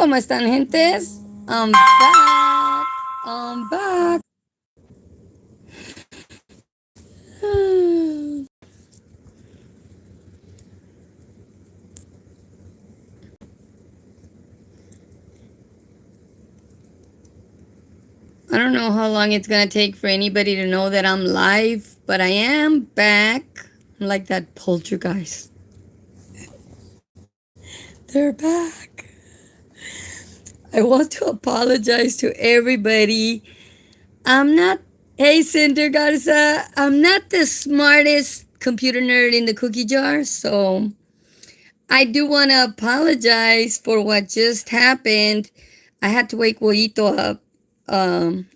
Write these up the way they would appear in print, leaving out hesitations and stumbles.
¿Cómo están, gentes? I'm back. I'm back. I don't know how long it's going to take for anybody to know that I'm live, but I am back. I'm like that poltergeist. They're back. I want to apologize to everybody. I'm not, hey, Cinder Garza, I'm not the smartest computer nerd in the cookie jar, so I do want to apologize for what just happened. I had to wake Woito up.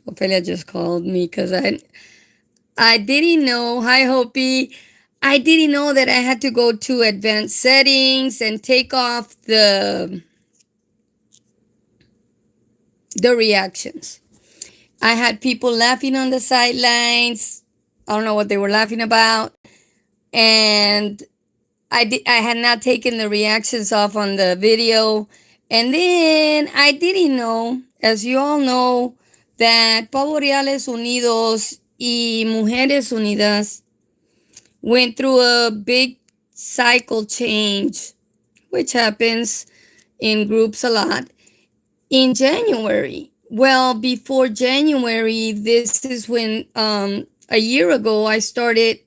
Ophelia just called me because I didn't know. Hi, Hopi. I didn't know that I had to go to advanced settings and take off the reactions. I had people laughing on the sidelines. I don't know what they were laughing about. And I had not taken the reactions off on the video. And then I didn't know, as you all know, that Pavo Reales Unidos y Mujeres Unidas went through a big cycle change, which happens in groups a lot, in January. Well, before January, this is when a year ago I started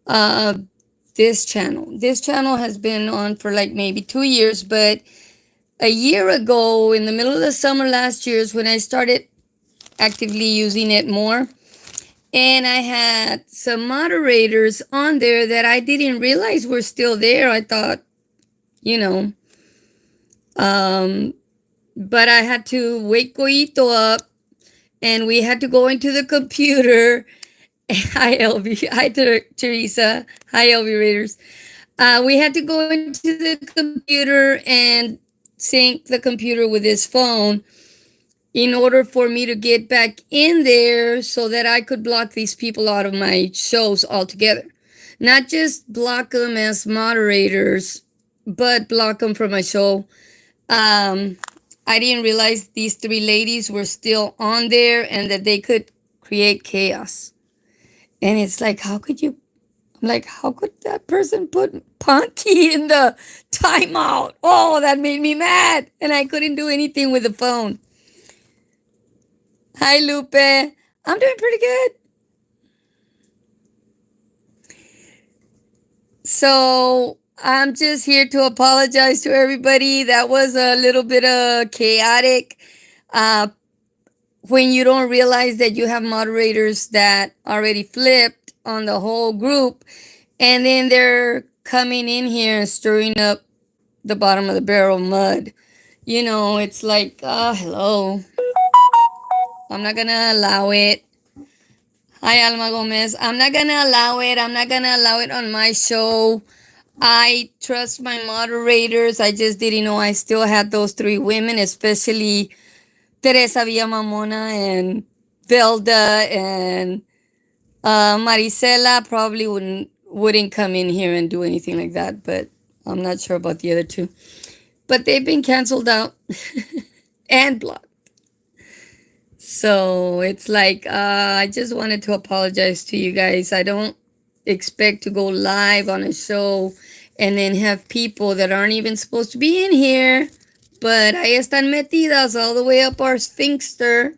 uh, this channel. This channel has been on for like maybe 2 years, but a year ago, in the middle of the summer last year, is when I started actively using it more. And I had some moderators on there that I didn't realize were still there. I thought, you know, but I had to wake Coito up and we had to go into the computer. Hi, LV. Hi, Teresa. Hi, LV Raiders. We had to go into the computer and sync the computer with his phone in order for me to get back in there so that I could block these people out of my shows altogether. Not just block them as moderators, but block them from my show. I didn't realize these three ladies were still on there and that they could create chaos. And it's like, how could you? I'm like, how could that person put Punky in the timeout? Oh, that made me mad. And I couldn't do anything with the phone. Hi, Lupe. I'm doing pretty good. So I'm just here to apologize to everybody. That was a little bit chaotic. When you don't realize that you have moderators that already flipped on the whole group, and then they're coming in here and stirring up the bottom of the barrel mud. You know, it's like, hello. I'm not gonna allow it. Hi, Alma Gomez. I'm not gonna allow it. I'm not gonna allow it on my show. I trust my moderators. I just didn't know I still had those three women, especially Teresa Villamamona and Velda and Marisela probably wouldn't come in here and do anything like that, but I'm not sure about the other two. But they've been canceled out and blocked. So it's like, I just wanted to apologize to you guys. I don't expect to go live on a show and then have people that aren't even supposed to be in here, but ahí están metidas all the way up our sphincter,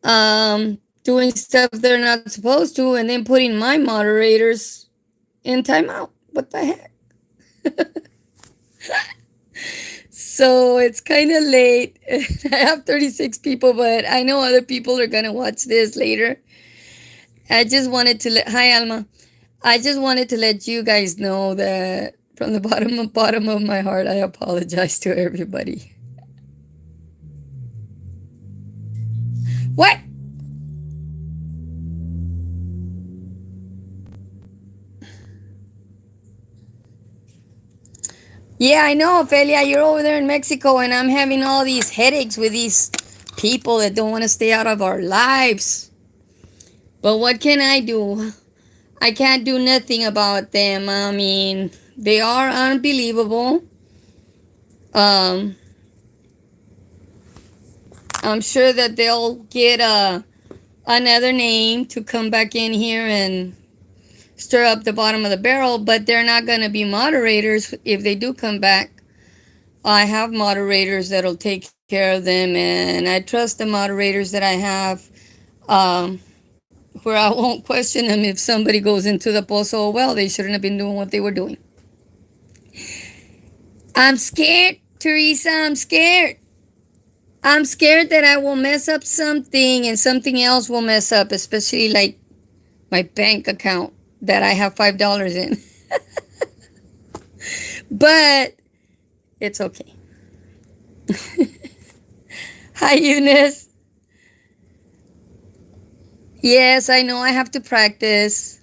doing stuff they're not supposed to, and then putting my moderators in timeout. What the heck? So it's kind of late. I have 36 people, but I know other people are going to watch this later. I just wanted to hi, Alma. I just wanted to let you guys know that from the bottom of my heart, I apologize to everybody. What? Yeah, I know, Ophelia. You're over there in Mexico, and I'm having all these headaches with these people that don't want to stay out of our lives. But what can I do? I can't do nothing about them. I mean, they are unbelievable. I'm sure that they'll get another name to come back in here and stir up the bottom of the barrel, but they're not going to be moderators if they do come back. I have moderators that'll take care of them, and I trust the moderators that I have, um, where I won't question them if somebody goes into the pozo. Well, they shouldn't have been doing what they were doing. I'm scared, Teresa. I'm scared. I'm scared that I will mess up something and something else will mess up, especially like my bank account that I have $5 in. But it's okay. Hi, Eunice. Yes, I know I have to practice.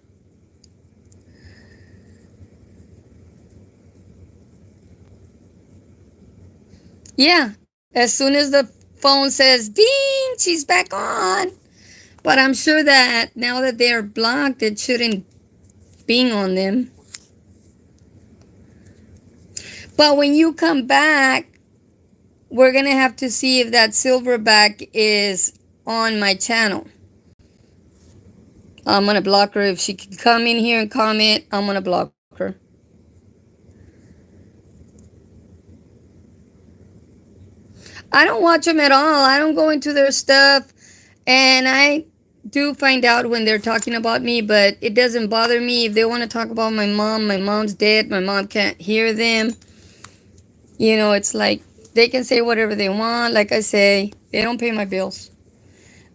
Yeah, as soon as the phone says ding, she's back on. But I'm sure that now that they're blocked, it shouldn't bing on them. But when you come back, we're going to have to see if that silverback is on my channel. I'm going to block her. If she can come in here and comment, I'm going to block her. I don't watch them at all. I don't go into their stuff. And I do find out when they're talking about me, but it doesn't bother me. If they want to talk about my mom's dead. My mom can't hear them. You know, it's like they can say whatever they want. Like I say, they don't pay my bills.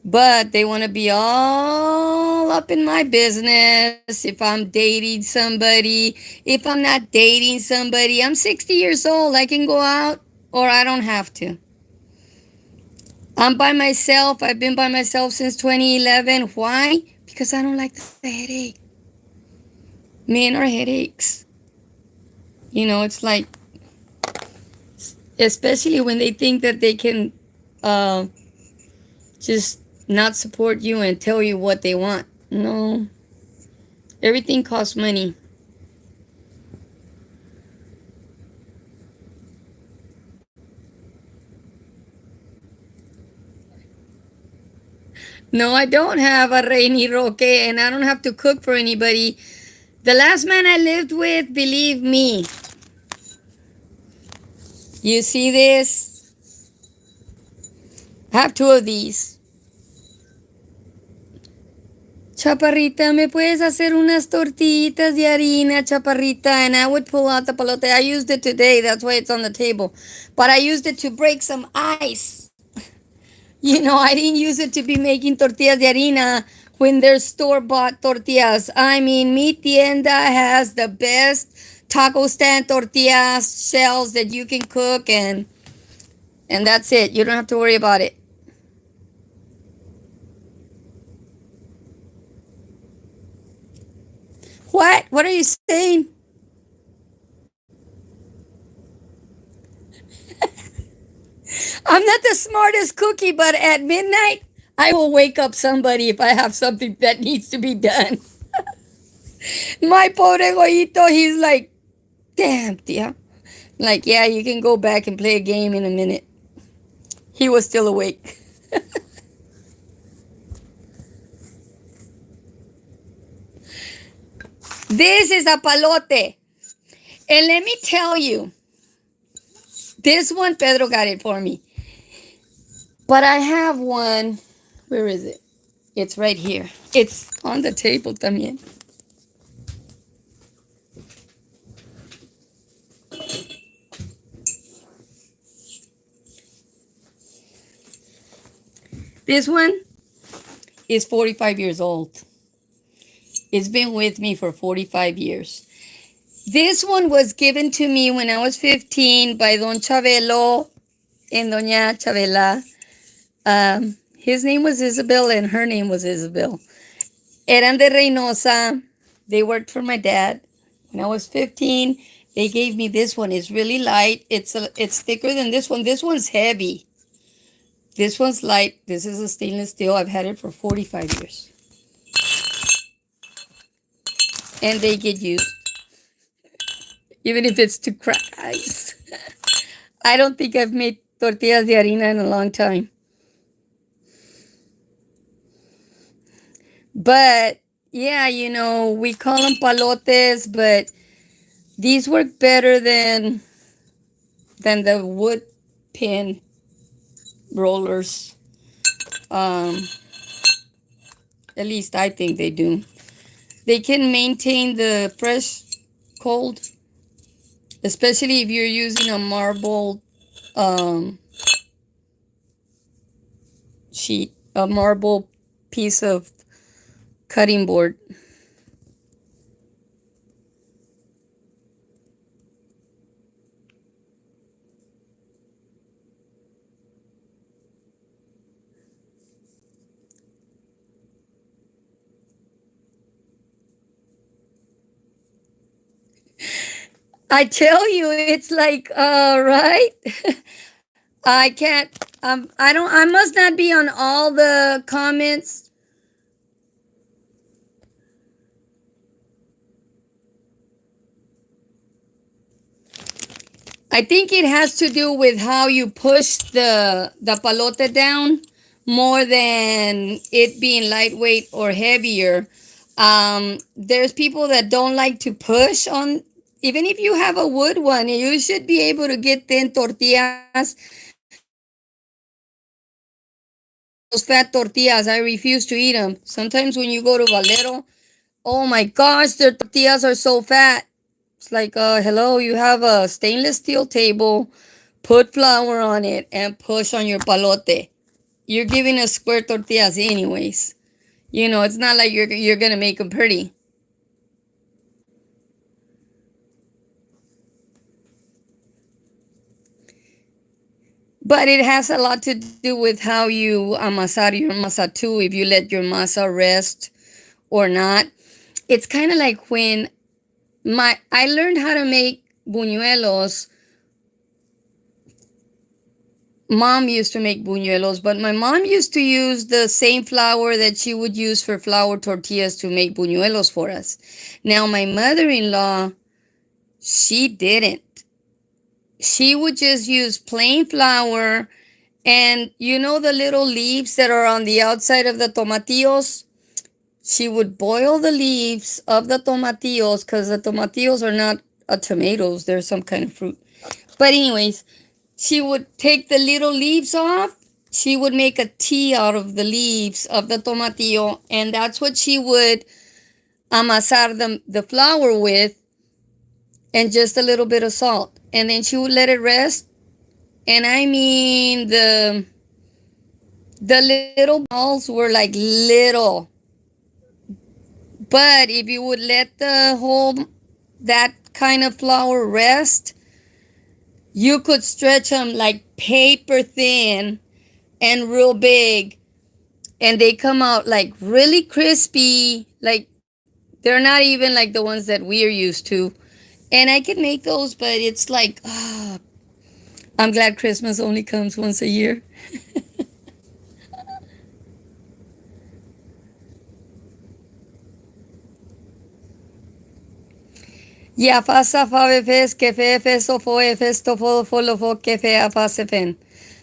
But they want to be all up in my business. If I'm dating somebody, if I'm not dating somebody, I'm 60 years old. I can go out or I don't have to. I'm by myself. I've been by myself since 2011. Why? Because I don't like the headache. Men are headaches. You know, it's like, especially when they think that they can just not support you and tell you what they want. No. Everything costs money. No, I don't have a rainy roque, and I don't have to cook for anybody. The last man I lived with, believe me. You see this? I have 2 of these. Chaparrita, ¿me puedes hacer unas tortillitas de harina, chaparrita? And I would pull out the palote. I used it today. That's why it's on the table. But I used it to break some ice. You know, I didn't use it to be making tortillas de harina when there's store-bought tortillas. I mean, mi tienda has the best taco stand tortillas shells that you can cook, and that's it. You don't have to worry about it. What? What are you saying? I'm not the smartest cookie, but at midnight, I will wake up somebody if I have something that needs to be done. My pobre goyito, he's like, damn, tia. Like, yeah, you can go back and play a game in a minute. He was still awake. This is a palote. And let me tell you, this one, Pedro got it for me. But I have one. Where is it? It's right here. It's on the table también. This one is 45 years old. It's been with me for 45 years. This one was given to me when I was 15 by Don Chabelo and Doña Chabela. His name was Isabel and her name was Isabel. Eran de Reynosa. They worked for my dad. When I was 15, they gave me this one. It's really light. It's thicker than this one. This one's heavy. This one's light. This is a stainless steel. I've had it for 45 years. And they get used. Even if it's to crack ice. I don't think I've made tortillas de harina in a long time. But yeah, we call them palotes, but these work better than the wood pin rollers. Um, at least I think they do. They can maintain the fresh cold, especially if you're using a marble um, sheet, a marble piece of cutting board. I tell you, it's like, right? I can't, I must not be on all the comments. I think it has to do with how you push the palote down more than it being lightweight or heavier. There's people that don't like to push on. Even if you have a wood one, you should be able to get thin tortillas. Those fat tortillas, I refuse to eat them. Sometimes when you go to Valero, oh my gosh, their tortillas are so fat. It's like, hello, you have a stainless steel table, put flour on it, and push on your palote. You're giving us square tortillas anyways. It's not like you're gonna make them pretty. But it has a lot to do with how you amasar your masa too, if you let your masa rest or not. It's kind of like when I learned how to make buñuelos. Mom used to make buñuelos, but my mom used to use the same flour that she would use for flour tortillas to make buñuelos for us. Now, my mother-in-law, she didn't. She would just use plain flour, and the little leaves that are on the outside of the tomatillos? She would boil the leaves of the tomatillos, because the tomatillos are not tomatoes, they're some kind of fruit. But anyways, she would take the little leaves off. She would make a tea out of the leaves of the tomatillo, and that's what she would amasar the flour with, and just a little bit of salt. And then she would let it rest. And I mean, the little balls were like little. But if you would let the whole, that kind of flour rest, you could stretch them like paper thin and real big, and they come out like really crispy, like they're not even like the ones that we're used to. And I could make those, but it's like, I'm glad Christmas only comes once a year. Ja, fasa fave fes, que fe festo fo e festo fo lo fo que fe a fase fen.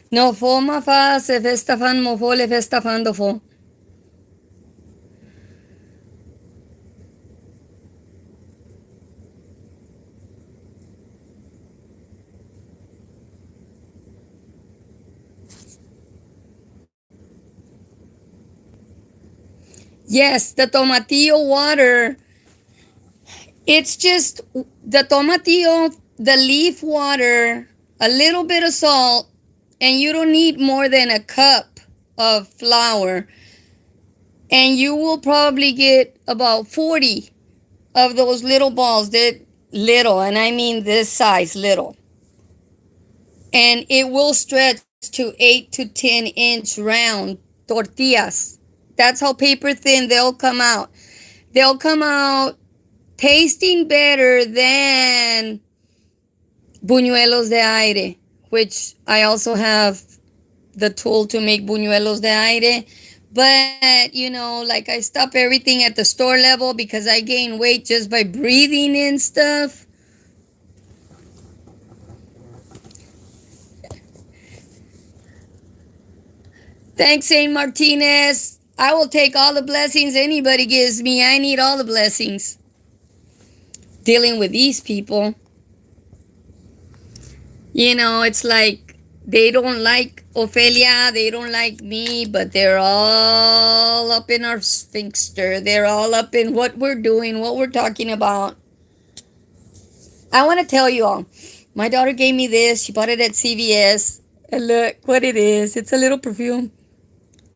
No fo ma fa se festa fan mo fo le festa fan do fo. Yes, the tomatillo water. It's just the tomatillo, the leaf water, a little bit of salt, and you don't need more than a cup of flour. And you will probably get about 40 of those little balls. That little, and I mean this size little. And it will stretch to 8 to 10-inch round tortillas. That's how paper thin they'll come out. They'll come out tasting better than buñuelos de aire, which I also have the tool to make buñuelos de aire. But, like I stop everything at the store level because I gain weight just by breathing in stuff. Thanks, Saint Martinez. I will take all the blessings anybody gives me. I need all the blessings. Dealing with these people, it's like they don't like Ophelia, they don't like me, but they're all up in our sphincter. They're all up in what we're doing, what we're talking about. I want to tell you all, my daughter gave me this. She bought it at CVS. And look what it is. It's a little perfume.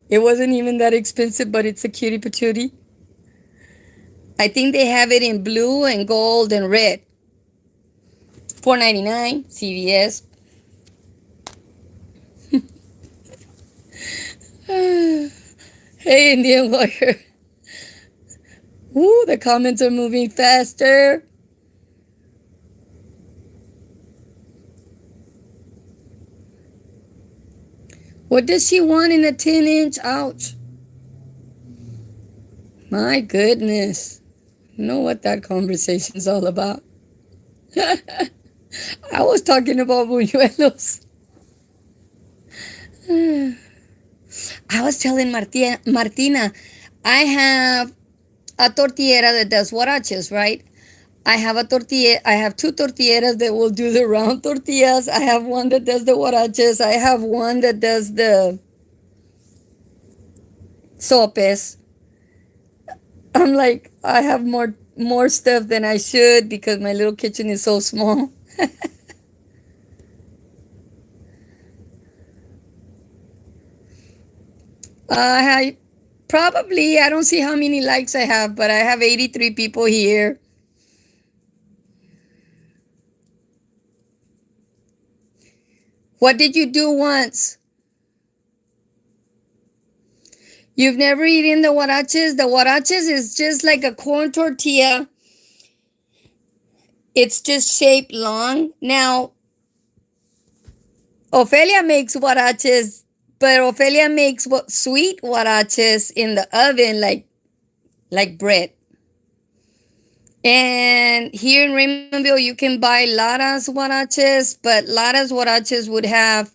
It wasn't even that expensive, but it's a cutie patootie. I think they have it in blue and gold and red. $4.99, CVS. Hey, Indian Warrior. Ooh, the comments are moving faster. What does she want in a 10-inch? Ouch. My goodness. You know what that conversation's all about. I was talking about buñuelos. I was telling Martina, I have a tortillera that does huaraches, right? I have two tortilleras that will do the round tortillas. I have one that does the huaraches. I have one that does the sopes. I'm like, I have more stuff than I should because my little kitchen is so small. I I don't see how many likes I have, but I have 83 people here. What did you do once? You've never eaten the huaraches? The huaraches is just like a corn tortilla. It's just shaped long. Now, Ophelia makes huaraches, but Ophelia makes sweet huaraches in the oven like bread. And here in Raymondville, you can buy Lara's huaraches, but Lara's huaraches would have,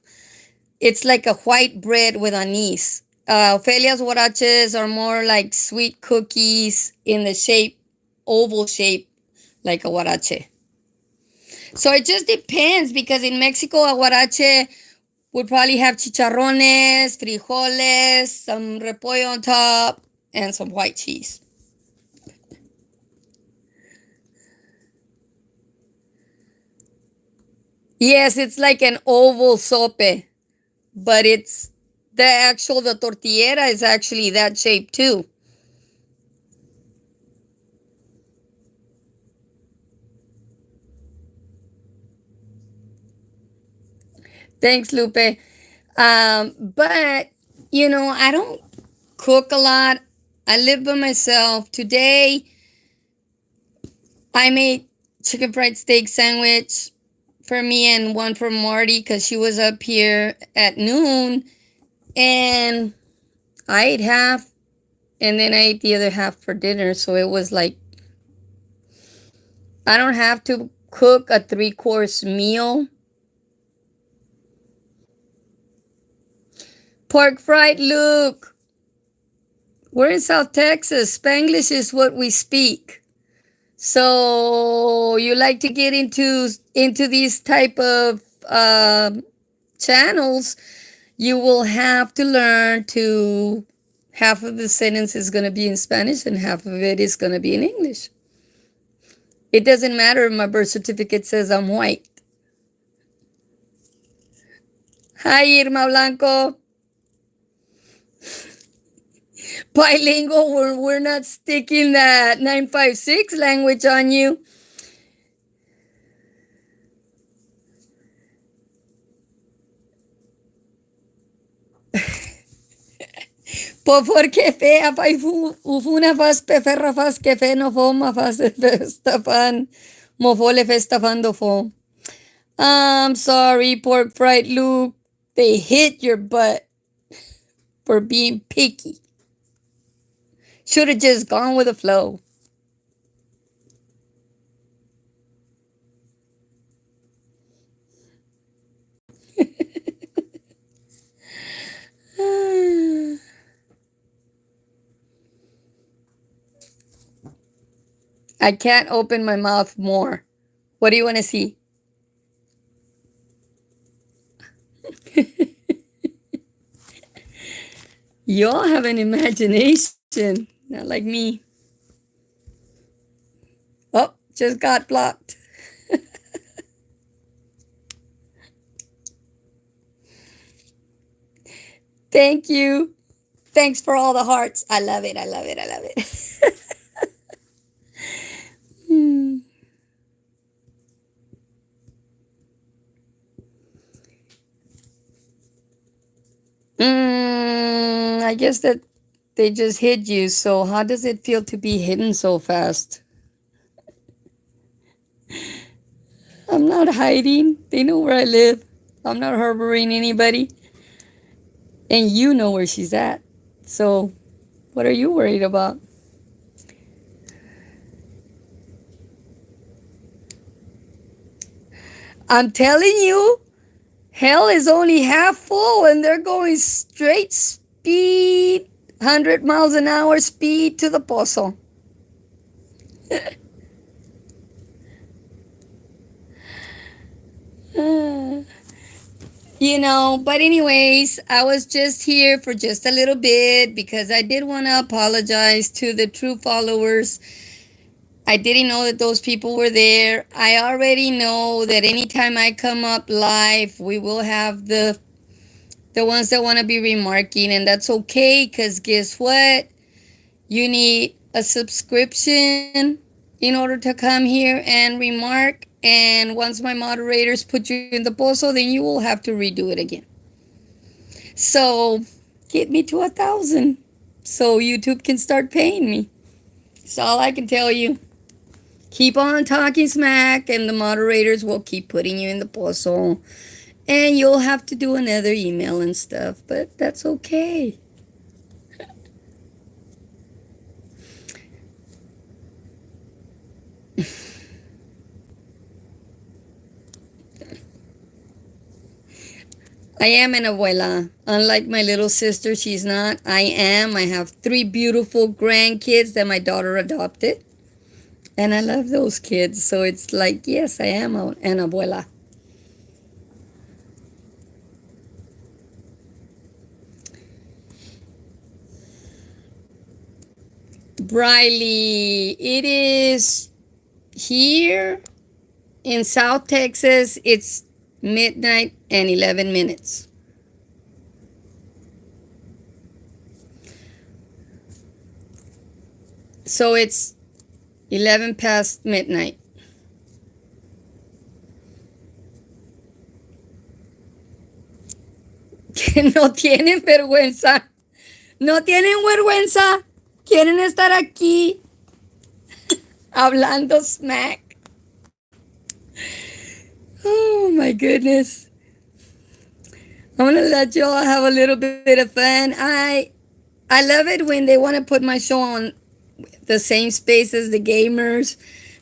it's like a white bread with anise. Ophelia's huaraches are more like sweet cookies in the shape, oval shape, like a huarache. So it just depends because in Mexico, a huarache would probably have chicharrones, frijoles, some repollo on top, and some white cheese. Yes, it's like an oval sope, but the tortillera is actually that shape too. Thanks, Lupe. But, I don't cook a lot. I live by myself. Today, I made chicken fried steak sandwich for me and one for Marty because she was up here at noon. And I ate half, and then I ate the other half for dinner. So it was like, I don't have to cook a 3-course meal. Pork fried, Luke. We're in South Texas. Spanglish is what we speak. So you like to get into these type of channels, you will have to learn to half of the sentence is going to be in Spanish and half of it is going to be in English. It doesn't matter if my birth certificate says I'm white. Hi, Irma Blanco. Bilingual, we're not sticking that 956 language on you. Porque fea, pai ufuna fas peferra fas que fe no foma fas festafan mofole festafando fo. I'm sorry, pork fried Luke. They hit your butt for being picky. Should have just gone with the flow. I can't open my mouth more. What do you want to see? You all have an imagination, not like me. Oh, just got blocked. Thank you. Thanks for all the hearts. I love it. I love it. I love it. Hmm. I guess that they just hid you. So, how does it feel to be hidden so fast? I'm not hiding. They know where I live. I'm not harboring anybody. And you know where she's at. So, what are you worried about? I'm telling you, hell is only half full and they're going straight speed, 100 miles an hour speed to the pozo. But anyways, I was just here for just a little bit because I did want to apologize to the true followers. I didn't know that those people were there. I already know that anytime I come up live, we will have the ones that want to be remarking, and that's okay because guess what? You need a subscription in order to come here and remark. And once my moderators put you in the pozo, then you will have to redo it again. So get me to 1,000 so YouTube can start paying me. That's all I can tell you. Keep on talking smack and the moderators will keep putting you in the pozo. And you'll have to do another email and stuff, but that's okay. I am an abuela. Unlike my little sister, she's not. I am. I have 3 beautiful grandkids that my daughter adopted. And I love those kids. So it's like, yes, I am an abuela. Briley, it is here in South Texas. It's midnight and 11 minutes. So it's 11 past midnight. No tienen vergüenza. No tienen vergüenza. Quieren estar aquí hablando smack. Oh my goodness. I'm gonna let y'all have a little bit of fun. I love it when they want to put my show on the same space as the gamers,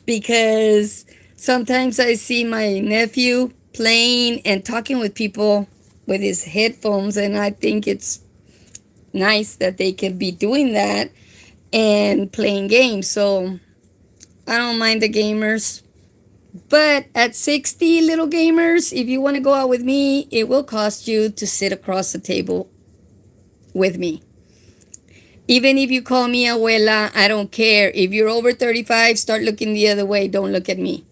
because sometimes I see my nephew playing and talking with people with his headphones, and I think it's nice that they can be doing that and playing games. So I don't mind the gamers. But at 60 little gamers, if you want to go out with me, it will cost you to sit across the table with me. Even if you call me abuela, I don't care. If you're over 35, start looking the other way. Don't look at me.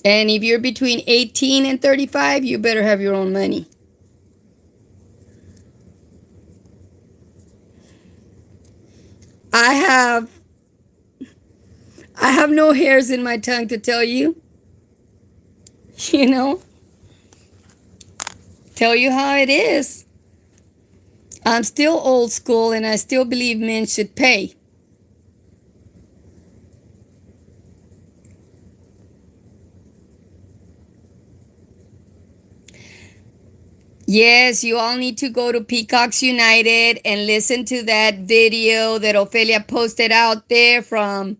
And if you're between 18 and 35, you better have your own money. I have no hairs in my tongue to tell you. Tell you how it is. I'm still old school and I still believe men should pay. Yes, you all need to go to Peacocks United and listen to that video that Ofelia posted out there from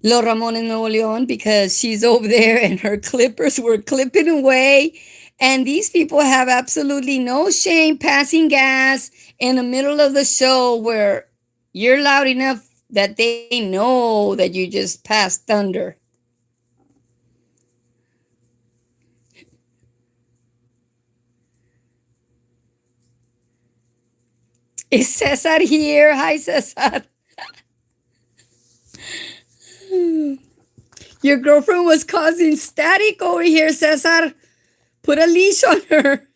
Los Ramones, Nuevo León, because she's over there and her clippers were clipping away. And these people have absolutely no shame passing gas in the middle of the show where You're loud enough that they know that you just passed thunder. Is Cesar here? Hi, Cesar. Your girlfriend was causing static over here, Cesar. Put a leash on her.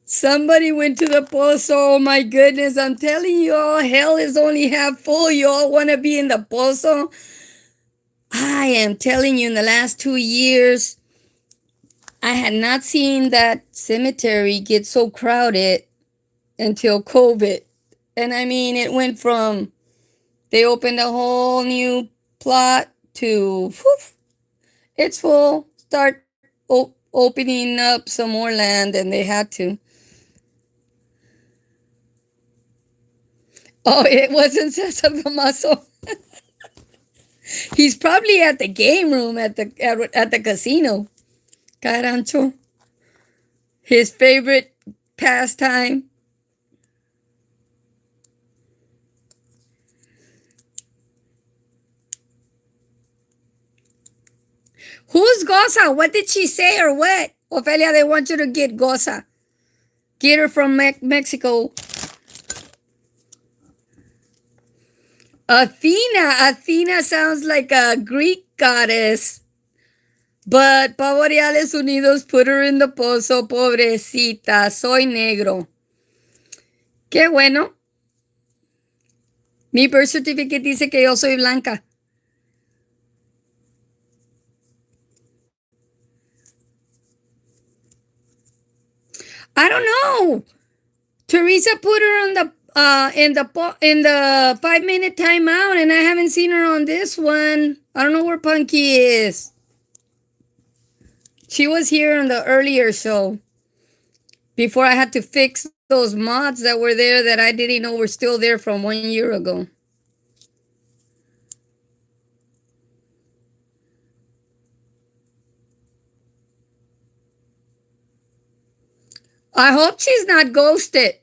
Somebody went to the pozo. Oh my goodness. I'm telling you all, hell is only half full. You all want to be in the pozo? I am telling you, in the last 2 years, I had not seen that cemetery get so crowded until COVID. And I mean, it went from they opened a whole new plot to poof, it's full. Start opening up some more land, and they had to. Oh, it wasn't Cesar Tomaso. He's probably at the game room at the casino. Carancho. His favorite pastime. Who's Goza? What did she say or what? Ophelia, they want you to get Goza. Get her from Mexico. Athena. Athena sounds like a Greek goddess. But Pavo Reales Unidos put her in the pozo, pobrecita. Soy negro. Qué bueno. Mi birth certificate dice que yo soy blanca. I don't know. Teresa put her on the in the 5-minute timeout, and I haven't seen her on this one. I don't know where Punky is. She was here on the earlier show before I had to fix those mods that were there that I didn't know were still there from 1 year ago. I hope she's not ghosted.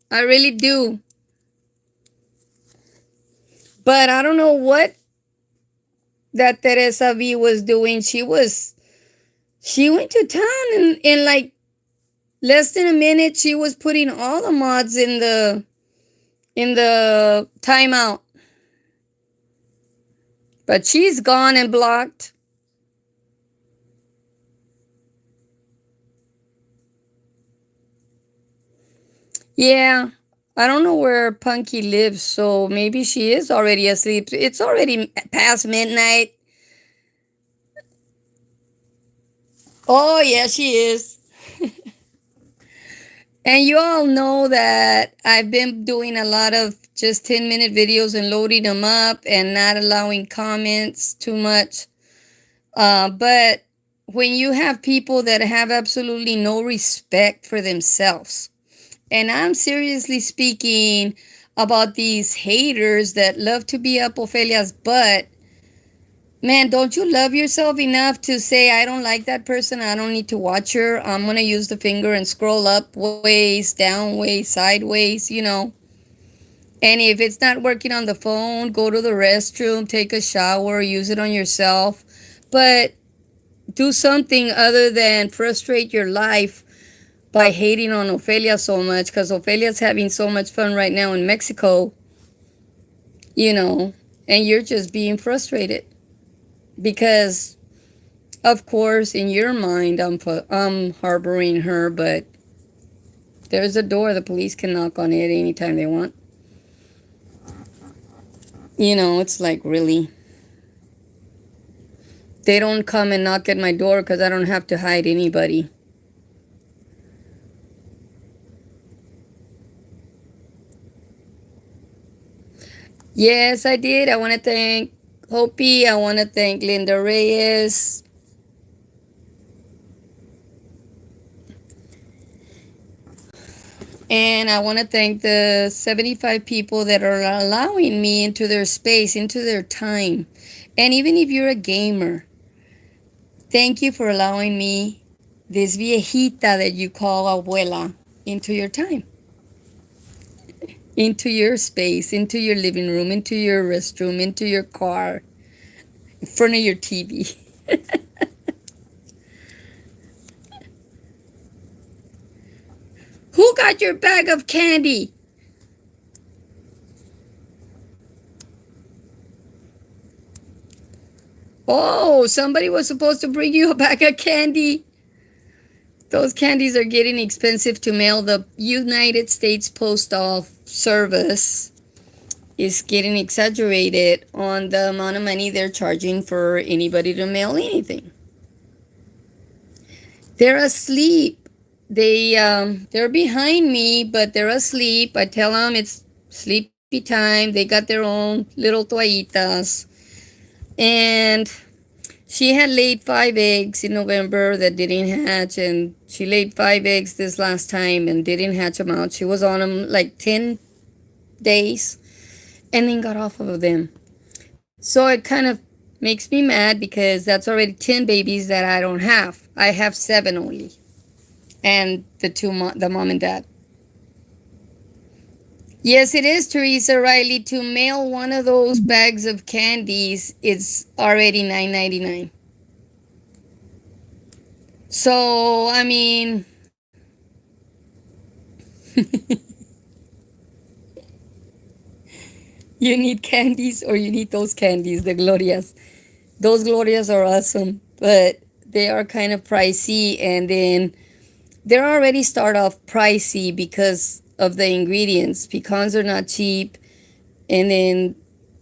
I really do. But I don't know what that Teresa V was doing. She went to town, and in like less than a minute she was putting all the mods in the timeout. But she's gone and blocked. Yeah, I don't know where Punky lives, so maybe she is already asleep. It's already past midnight. Oh, yeah, she is. And you all know that I've been doing a lot of just 10-minute videos and loading them up and not allowing comments too much. But when you have people that have absolutely no respect for themselves, and I'm seriously speaking about these haters that love to be up Ophelia's butt. Man, don't you love yourself enough to say, I don't like that person, I don't need to watch her, I'm going to use the finger and scroll up ways, down ways, sideways, you know. And if it's not working on the phone, go to the restroom, take a shower, use it on yourself. But do something other than frustrate your life by hating on Ophelia so much, because Ophelia's having so much fun right now in Mexico, you know, and you're just being frustrated. Because, of course, in your mind, I'm harboring her, but there's a door. The police can knock on it anytime they want. You know, it's like, really. They don't come and knock at my door because I don't have to hide anybody. Yes, I did. I want to thank Hopi. I want to thank Linda Reyes. And I want to thank the 75 people that are allowing me into their space, into their time. And even if you're a gamer, thank you for allowing me, this viejita that you call abuela, into your time, into your space, into your living room, into your restroom, into your car, in front of your TV. Who got your bag of candy? Oh, somebody was supposed to bring you a bag of candy. Those candies are getting expensive to mail. The United States Postal Service is getting exaggerated on the amount of money they're charging for anybody to mail anything. They're asleep. They're behind me, but they're asleep. I tell them it's sleepy time. They got their own little toallitas. And she had laid 5 eggs in November that didn't hatch, and she laid 5 eggs this last time and didn't hatch them out. She was on them like 10 days and then got off of them. So it kind of makes me mad because that's already 10 babies that I don't have. I have 7 only. And the mom and dad. Yes, it is, Teresa Riley. To mail one of those bags of candies, it's already $9.99. So, I mean, you need candies or you need those candies, the Glorias. Those Glorias are awesome, but they are kind of pricey, and then they're already start off pricey because of the ingredients. Pecans are not cheap, and then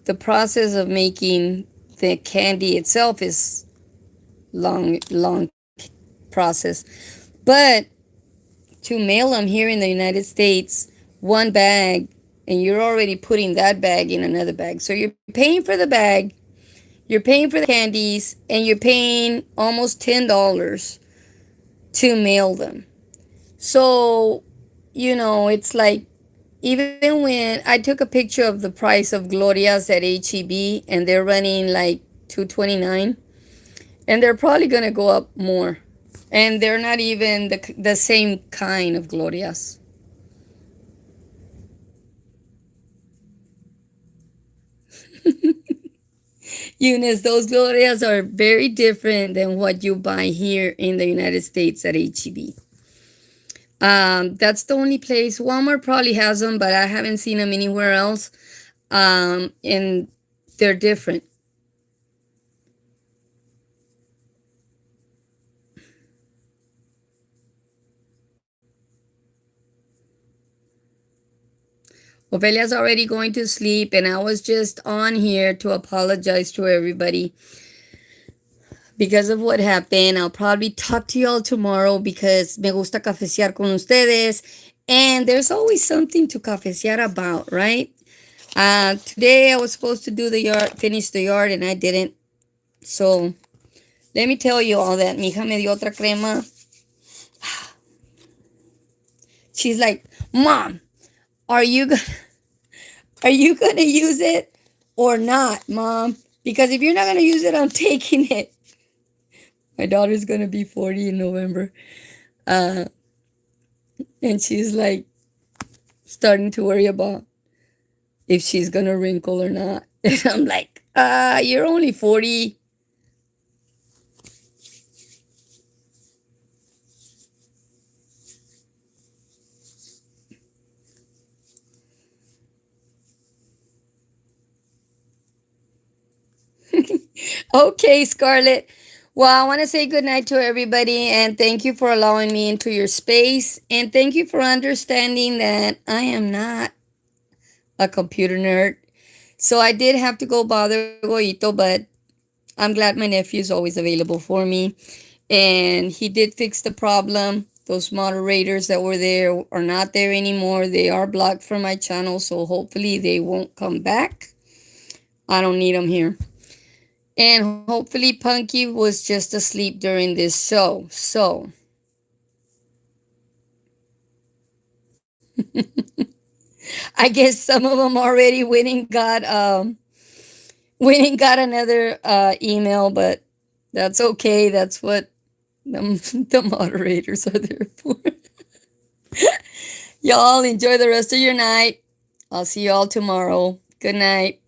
the process of making the candy itself is long process. But to mail them here in the United States, one bag, and you're already putting that bag in another bag. So you're paying for the bag, you're paying for the candies, and you're paying almost $10 to mail them. So, it's like, even when I took a picture of the price of Glorias at HEB, and they're running like $2.29, and they're probably going to go up more. And they're not even the same kind of Glorias. Eunice, those Glorias are very different than what you buy here in the United States at HEB. That's the only place. Walmart probably has them, but I haven't seen them anywhere else. And they're different. Ophelia's already going to sleep, and I was just on here to apologize to everybody because of what happened. I'll probably talk to y'all tomorrow because me gusta cafecear con ustedes, and there's always something to cafecear about, right? Today I was supposed to do the yard, finish the yard, and I didn't. So let me tell you all that. Mi hija me dio otra crema. She's like, Mom, are you gonna use it or not, Mom? Because if you're not gonna use it, I'm taking it. My daughter's gonna be 40 in November. And she's like starting to worry about if she's gonna wrinkle or not. And I'm like, you're only 40. Okay, Scarlett. Well, I want to say good night to everybody, and thank you for allowing me into your space, and thank you for understanding that I am not a computer nerd. So I did have to go bother Goyito, but I'm glad my nephew is always available for me, and he did fix the problem. Those moderators that were there are not there anymore. They are blocked from my channel, so hopefully they won't come back. I don't need them here. And hopefully Punky was just asleep during this show. So I guess some of them already went and got another email, but that's okay. That's what the moderators are there for. Y'all enjoy the rest of your night. I'll see y'all tomorrow. Good night.